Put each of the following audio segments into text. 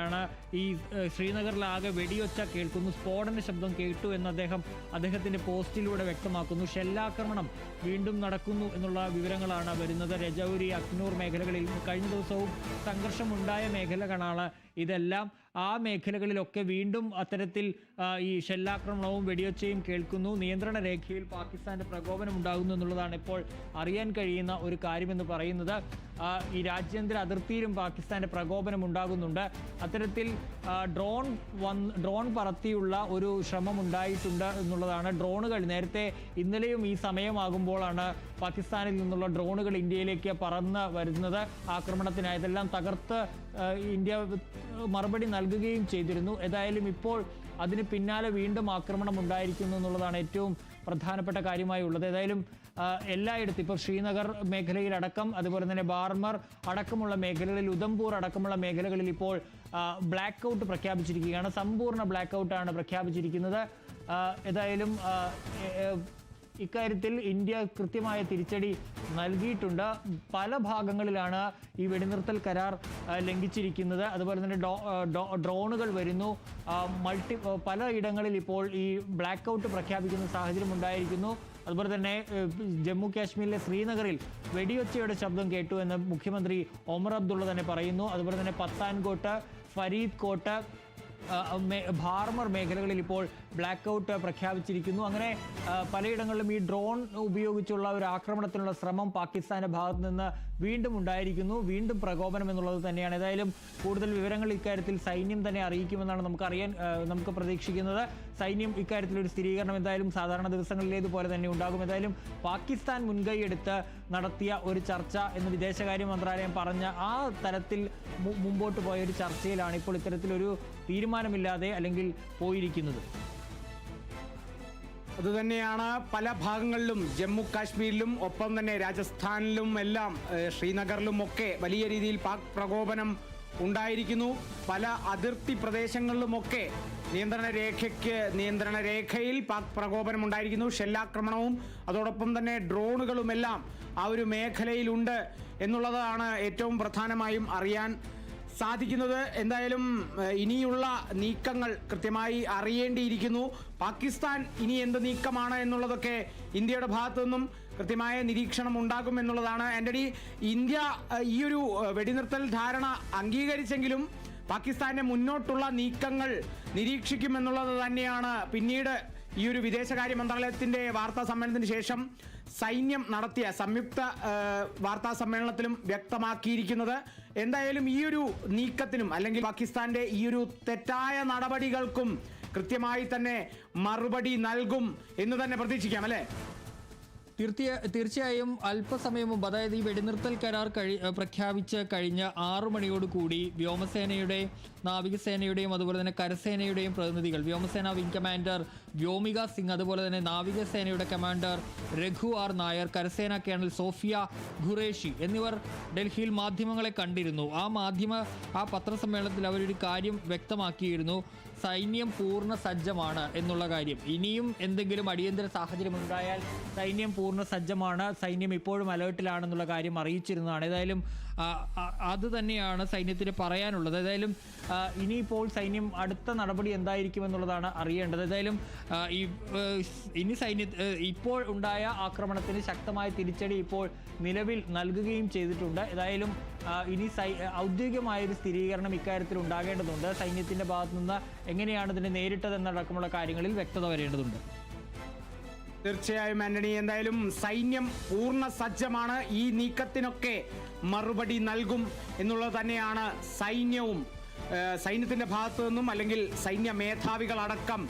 പറയുകയാണ് ഈ ശ്രീനഗറിലാകെ വെടിയൊച്ച കേൾക്കുന്നു, സ്ഫോടന ശബ്ദം കേട്ടു എന്ന് അദ്ദേഹത്തിൻ്റെ പോസ്റ്റിലൂടെ വ്യക്തമാക്കുന്നു. ഷെല്ലാക്രമണം വീണ്ടും നടക്കുന്നു എന്നുള്ള വിവരങ്ങളാണ് വരുന്നത്. രജൌരി, അഖ്നൂർ മേഖലകളിൽ കഴിഞ്ഞ ദിവസവും സംഘർഷമുണ്ടായ മേഖലകളാണ് ഇതെല്ലാം. ആ മേഖലകളിലൊക്കെ വീണ്ടും അത്തരത്തിൽ ഈ ഷെല്ലാക്രമണവും വെടിയൊച്ചയും കേൾക്കുന്നു. നിയന്ത്രണ രേഖയിൽ പാകിസ്ഥാന്റെ പ്രകോപനം ഉണ്ടാകുന്നു എന്നുള്ളതാണ് ഇപ്പോൾ അറിയാൻ കഴിയുന്ന ഒരു കാര്യമെന്ന് പറയുന്നത്. ഈ രാജ്യാന്തര അതിർത്തിയിലും പാകിസ്ഥാന്റെ പ്രകോപനം ഉണ്ടാകുന്നുണ്ട്. അത്തരത്തിൽ ഡ്രോൺ പറത്തിയുള്ള ഒരു ശ്രമം ഉണ്ടായിട്ടുണ്ട് എന്നുള്ളതാണ്. ഡ്രോണുകൾ നേരത്തെ ഇന്നലെയും ഈ സമയമാകുമ്പോഴാണ് പാകിസ്ഥാനിൽ നിന്നുള്ള ഡ്രോണുകൾ ഇന്ത്യയിലേക്ക് പറന്ന് വരുന്നത് ആക്രമണത്തിനായി. ഇതെല്ലാം തകർത്ത് ഇന്ത്യ മറുപടി നൽകുകയും ചെയ്തിരുന്നു. ഏതായാലും ഇപ്പോൾ അതിന് പിന്നാലെ വീണ്ടും ആക്രമണം ഉണ്ടായിരിക്കുന്നു എന്നുള്ളതാണ് ഏറ്റവും പ്രധാനപ്പെട്ട കാര്യമായി ഉള്ളത്. ഏതായാലും എല്ലായിടത്തും ഇപ്പോൾ ശ്രീനഗർ മേഖലയിലടക്കം, അതുപോലെ തന്നെ ബാർമർ അടക്കമുള്ള മേഖലകളിൽ, ഉധംപൂർ അടക്കമുള്ള മേഖലകളിൽ ഇപ്പോൾ ബ്ലാക്ക് ഔട്ട് പ്രഖ്യാപിച്ചിരിക്കുകയാണ്. സമ്പൂർണ്ണ ബ്ലാക്ക് ഔട്ടാണ് പ്രഖ്യാപിച്ചിരിക്കുന്നത്. ഏതായാലും ഇക്കാര്യത്തിൽ ഇന്ത്യ കൃത്യമായ തിരിച്ചടി നൽകിയിട്ടുണ്ട്. പല ഭാഗങ്ങളിലാണ് ഈ വെടിനിർത്തൽ കരാർ ലംഘിച്ചിരിക്കുന്നത്. അതുപോലെ തന്നെ ഡ്രോണുകൾ വരുന്നു. പലയിടങ്ങളിൽ ഇപ്പോൾ ഈ ബ്ലാക്ക് ഔട്ട് പ്രഖ്യാപിക്കുന്ന സാഹചര്യം ഉണ്ടായിരിക്കുന്നു. അതുപോലെ തന്നെ ജമ്മു കാശ്മീരിലെ ശ്രീനഗറിൽ വെടിയൊച്ചയുടെ ശബ്ദം കേട്ടു എന്ന് മുഖ്യമന്ത്രി ഒമർ അബ്ദുള്ള തന്നെ പറയുന്നു. അതുപോലെ തന്നെ പത്താൻകോട്ട്, ഫരീദ് കോട്ട്, ബാർമർ മേഖലകളിൽ ഇപ്പോൾ ബ്ലാക്ക് ഔട്ട് പ്രഖ്യാപിച്ചിരിക്കുന്നു. അങ്ങനെ പലയിടങ്ങളിലും ഈ ഡ്രോൺ ഉപയോഗിച്ചുള്ള ഒരു ആക്രമണത്തിനുള്ള ശ്രമം പാകിസ്ഥാന്റെ ഭാഗത്ത് നിന്ന് വീണ്ടും ഉണ്ടായിരിക്കുന്നു. വീണ്ടും പ്രകോപനം എന്നുള്ളത് തന്നെയാണ്. ഏതായാലും കൂടുതൽ വിവരങ്ങൾ ഇക്കാര്യത്തിൽ സൈന്യം തന്നെ അറിയിക്കുമെന്നാണ് നമുക്ക് പ്രതീക്ഷിക്കുന്നത്. സൈന്യം ഇക്കാര്യത്തിൽ ഒരു സ്ഥിരീകരണം എന്തായാലും സാധാരണ ദിവസങ്ങളിലേതുപോലെ തന്നെ ഉണ്ടാകും. ഏതായാലും പാകിസ്ഥാൻ മുൻകൈയെടുത്ത് നടത്തിയ ഒരു ചർച്ച എന്ന് വിദേശകാര്യ മന്ത്രാലയം പറഞ്ഞ ആ തരത്തിൽ മുമ്പോട്ട് പോയ ഒരു ചർച്ചയിലാണ് ഇപ്പോൾ ഇത്തരത്തിലൊരു തീരുമാനമില്ലാതെ അല്ലെങ്കിൽ പോയിരിക്കുന്നത്. അതുതന്നെയാണ് പല ഭാഗങ്ങളിലും, ജമ്മു കാശ്മീരിലും ഒപ്പം തന്നെ രാജസ്ഥാനിലും എല്ലാം ശ്രീനഗറിലും ഒക്കെ വലിയ രീതിയിൽ പാക് പ്രകോപനം ഉണ്ടായിരിക്കുന്നു. പല അതിർത്തി പ്രദേശങ്ങളിലുമൊക്കെ നിയന്ത്രണ രേഖയിൽ പാക് പ്രകോപനം ഉണ്ടായിരിക്കുന്നു. ഷെല്ലാക്രമണവും അതോടൊപ്പം തന്നെ ഡ്രോണുകളുമെല്ലാം ആ ഒരു മേഖലയിലുണ്ട് എന്നുള്ളതാണ് ഏറ്റവും പ്രധാനമായും അറിയാൻ സാധിക്കുന്നത്. എന്തായാലും ഇനിയുള്ള നീക്കങ്ങൾ കൃത്യമായി അറിയേണ്ടിയിരിക്കുന്നു. പാകിസ്ഥാൻ ഇനി എന്ത് നീക്കമാണ് എന്നുള്ളതൊക്കെ ഇന്ത്യയുടെ ഭാഗത്തു നിന്നും കൃത്യമായ നിരീക്ഷണം ഉണ്ടാകും എന്നുള്ളതാണ്. ആന്റണി, ഇന്ത്യ ഈ ഒരു വെടിനിർത്തൽ ധാരണ അംഗീകരിച്ചെങ്കിലും പാകിസ്ഥാന്റെ മുന്നോട്ടുള്ള നീക്കങ്ങൾ നിരീക്ഷിക്കുമെന്നുള്ളത് തന്നെയാണ് പിന്നീട് ഈ ഒരു വിദേശകാര്യ മന്ത്രാലയത്തിന്റെ വാർത്താ സമ്മേളനത്തിന് ശേഷം സൈന്യം നടത്തിയ സംയുക്ത വാർത്താ സമ്മേളനത്തിലും വ്യക്തമാക്കിയിരിക്കുന്നത്. എന്തായാലും ഈ ഒരു നീക്കത്തിനും അല്ലെങ്കിൽ പാകിസ്ഥാന്റെ ഈ ഒരു തെറ്റായ നടപടികൾക്കും കൃത്യമായി തന്നെ മറുപടി നൽകും എന്ന് തന്നെ പ്രതീക്ഷിക്കാം, അല്ലേ? തീർച്ചയായും അല്പസമയം മുമ്പ്, അതായത് ഈ വെടിനിർത്തൽ കരാർ പ്രഖ്യാപിച്ച് കഴിഞ്ഞ 6 മണിയോടുകൂടി വ്യോമസേനയുടെയും നാവികസേനയുടെയും അതുപോലെ തന്നെ കരസേനയുടെയും പ്രതിനിധികൾ, വ്യോമസേന വിംഗ് കമാൻഡർ വ്യോമിക സിംഗ്, അതുപോലെ തന്നെ നാവികസേനയുടെ കമാൻഡർ രഘു ആർ നായർ, കരസേന കേണൽ സോഫിയ ഖുറേഷി എന്നിവർ ഡൽഹിയിൽ മാധ്യമങ്ങളെ കണ്ടിരുന്നു. ആ പത്രസമ്മേളനത്തിൽ അവരൊരു കാര്യം വ്യക്തമാക്കിയിരുന്നു: സൈന്യം പൂർണ്ണ സജ്ജമാണ് എന്നുള്ള കാര്യം. ഇനിയും എന്തെങ്കിലും അടിയന്തര സാഹചര്യം ഉണ്ടായാൽ സൈന്യം പൂർണ്ണ സജ്ജമാണ്, സൈന്യം ഇപ്പോഴും അലേർട്ടിലാണെന്നുള്ള കാര്യം അറിയിച്ചിരുന്നതാണ്. ഏതായാലും അത് തന്നെയാണ് സൈന്യത്തിന് പറയാനുള്ളത്. ഏതായാലും ഇനിയിപ്പോൾ സൈന്യം അടുത്ത നടപടി എന്തായിരിക്കുമെന്നുള്ളതാണ് അറിയേണ്ടത്. ഏതായാലും ഇപ്പോൾ ഉണ്ടായ ആക്രമണത്തിന് ശക്തമായ തിരിച്ചടി ഇപ്പോൾ നിലവിൽ നൽകുകയും ചെയ്തിട്ടുണ്ട്. ഏതായാലും ഇനി ഔദ്യോഗികമായൊരു സ്ഥിരീകരണം ഇക്കാര്യത്തിൽ ഉണ്ടാകേണ്ടതുണ്ട്. സൈന്യത്തിൻ്റെ ഭാഗത്തു നിന്ന് എങ്ങനെയാണ് ഇതിനെ നേരിട്ടതെന്നടക്കമുള്ള കാര്യങ്ങളിൽ വ്യക്തത വരേണ്ടതുണ്ട്. തീർച്ചയായും ആന്റണി, എന്തായാലും സൈന്യം പൂർണ്ണ സജ്ജമാണ്. ഈ നീക്കത്തിനൊക്കെ മറുപടി നൽകും എന്നുള്ളത് തന്നെയാണ് സൈന്യത്തിന്റെ ഭാഗത്തു നിന്നും അല്ലെങ്കിൽ സൈന്യ മേധാവികളടക്കം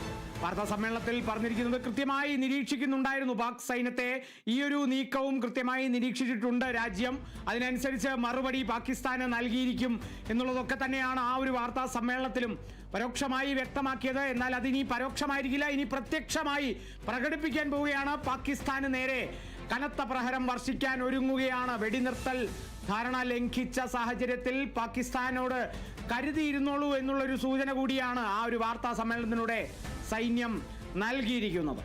വാർത്താ സമ്മേളനത്തിൽ പറഞ്ഞിരിക്കുന്നത്. കൃത്യമായി നിരീക്ഷിക്കുന്നുണ്ടായിരുന്നു പാക് സൈന്യത്തെ. ഈ ഒരു നീക്കവും കൃത്യമായി നിരീക്ഷിച്ചിട്ടുണ്ട് രാജ്യം. അതിനനുസരിച്ച് മറുപടി പാകിസ്ഥാന് നൽകിയിരിക്കും എന്നുള്ളതൊക്കെ തന്നെയാണ് ആ ഒരു വാർത്താ സമ്മേളനത്തിലും പരോക്ഷമായി വ്യക്തമാക്കിയത്. എന്നാൽ അതിനി പരോക്ഷമായിരിക്കില്ല, ഇനി പ്രത്യക്ഷമായി പ്രകടിപ്പിക്കാൻ പോവുകയാണ്. പാകിസ്ഥാന് നേരെ കനത്ത പ്രഹരം വർഷിക്കാൻ ഒരുങ്ങുകയാണ്. വെടിനിർത്തൽ ധാരണ ലംഘിച്ച സാഹചര്യത്തിൽ പാകിസ്ഥാനോട് കരുതിയിരുന്നോളൂ എന്നുള്ളൊരു സൂചന കൂടിയാണ് ആ ഒരു വാർത്താ സമ്മേളനത്തിലൂടെ സൈന്യം നൽകിയിരിക്കുന്നത്.